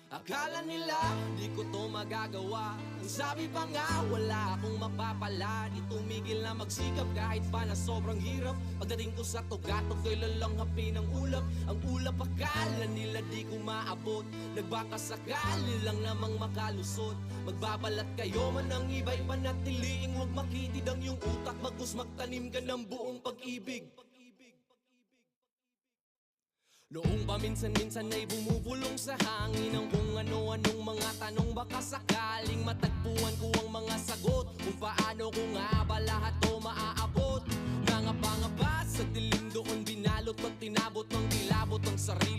Akala nila di ko to magagawa. Ang sabi pa nga wala akong mapapala. Di tumigil na magsikap kahit pa na sobrang hirap. Pagdating ko sa tugatog ko'y lalanghapin ang ulap. Ang ulap akala nila di ko maabot. Nagbakasakali lang namang makalusot. Magbabalat kayo man ang iba'y panatiliing huwag makitid ang iyong utak. Bagus magtanim ka ng buong pag-ibig. Noong paminsan-minsan ay bumubulong sa hangin ang kung ano-anong mga tanong. Baka sakaling matagpuan ko ang mga sagot kung paano ko nga ba lahat to maaabot. Nangapa-ngapa sa dilim doon binalot at tinabot ng kilabot ang sarili.